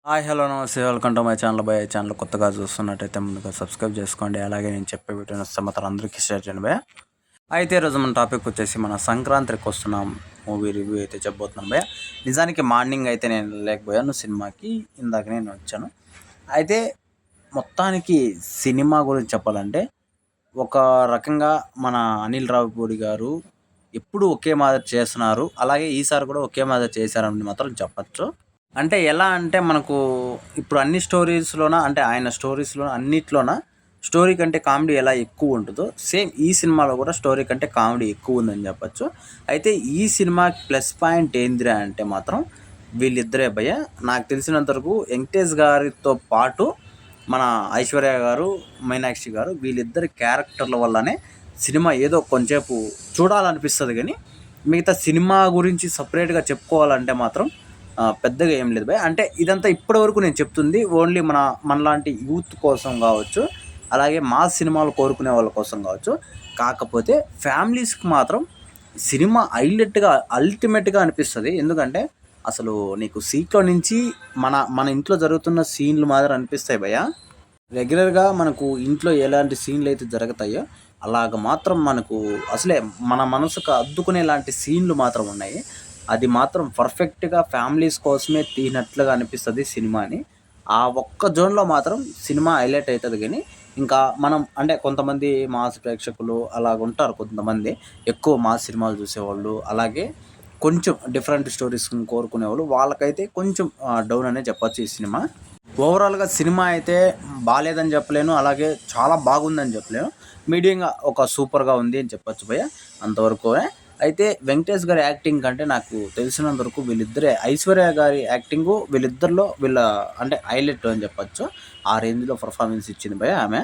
Hi hello నమస్తే welcome to my channel భయ. Channel కొత్తగా చూస్తున్నట్టయితే ముందుగా సబ్స్క్రైబ్ చేసుకోండి. అలాగే నేను చెప్పే వీడియోని వస్తే మాత్రం అందరికీ షేర్ చేయండి భయ. అయితే ఈరోజు మన టాపిక్ వచ్చేసి మన సంక్రాంతికి వస్తున్నాం మూవీ రివ్యూ అయితే చెప్పబోతున్నాం భయ. నిజానికి మార్నింగ్ అయితే నేను లేకపోయాను సినిమాకి, ఇందాక నేను వచ్చాను. అయితే మొత్తానికి సినిమా గురించి చెప్పాలంటే ఒక రకంగా మన అనిల్ రావిపూడి గారు ఎప్పుడు ఒకే మాదిరి చేస్తున్నారు, అలాగే ఈసారి కూడా ఒకే మాదిరి చేశారని మాత్రం చెప్పచ్చు. అంటే ఎలా అంటే మనకు ఇప్పుడు అన్ని స్టోరీస్‌లోన అంటే ఆయన స్టోరీస్‌లో అన్నిట్లోన స్టోరీ కంటే కామెడీ ఎలా ఎక్కువ ఉంటదో, సేమ్ ఈ సినిమాలో కూడా స్టోరీ కంటే కామెడీ ఎక్కువ ఉందని చెప్పొచ్చు. అయితే ఈ సినిమాకి ప్లస్ పాయింట్ ఏందిరా అంటే మాత్రం వీళ్ళిద్దరే భయ్య. నాకు తెలిసినంత వరకు వెంకటేష్ గారితో పాటు మన ఐశ్వర్య గారు, మీనాక్షి గారు వీళ్ళిద్దరి క్యారెక్టర్ల వల్లనే సినిమా ఏదో కొంచెంసేపు చూడాలనిపిస్తది గానీ, మిగతా సినిమా గురించి సెపరేట్‌గా చెప్పుకోవాలంటే మాత్రం పెద్దగా ఏం లేదు భయ్. అంటే ఇదంతా ఇప్పటివరకు నేను చెప్తుంది ఓన్లీ మనలాంటి యూత్ కోసం కావచ్చు, అలాగే మాస్ సినిమాలు కోరుకునే వాళ్ళ కోసం కావచ్చు. కాకపోతే ఫ్యామిలీస్‌కి మాత్రం సినిమా అల్టిమేట్‌గా అనిపిస్తది. ఎందుకంటే అసలు నీకు సీట్‌లో నుంచి మన మన ఇంట్లో జరుగుతున్న సీన్‌లు మాదిరి అనిపిస్తాయి భయ్య. రెగ్యులర్‌గా మనకు ఇంట్లో ఎలాంటి సీన్‌లు అయితే జరుగుతాయో అలాగ మాత్రం మనకు అసలే మన మనసుకు అద్దుకునేలాంటి సీన్‌లు మాత్రం ఉన్నాయి. అది మాత్రం పర్ఫెక్ట్‌గా ఫ్యామిలీస్ కోసమే తీసినట్లుగా అనిపిస్తది సినిమాని. ఆ ఒక్క జోన్‌లో మాత్రం సినిమా హైలైట్ అయితది గానీ, ఇంకా మనం అంటే కొంతమంది మాస్ ప్రేక్షకులు అలాగుంటారు కొంతమంది. ఎక్కువ మాస్ సినిమాలు చూసేవాళ్ళు, అలాగే కొంచెం డిఫరెంట్ స్టోరీస్‌ని కోరుకునేవాళ్ళు. వాళ్ళకైతే కొంచెం డౌన్ అనే చెప్పొచ్చు ఈ సినిమా. ఓవరాల్‌గా సినిమా అయితే బాలేదని చెప్పలేను, అలాగే చాలా బాగుందని చెప్పలేను. మీడియంగా ఒక సూపర్‌గా ఉంది అని చెప్పొచ్చు భయ్య. అంతవరకునే. అయితే వెంకటేష్ గారి యాక్టింగ్ కంటే నాకు తెలిసినంత వరకు వీళ్ళిద్దరే, ఐశ్వర్య గారి యాక్టింగు వీళ్ళిద్దరిలో అంటే హైలైట్ అని చెప్పొచ్చు. ఆ రేంజ్‌లో పర్ఫార్మెన్స్ ఇచ్చింది భయ్య ఆమె.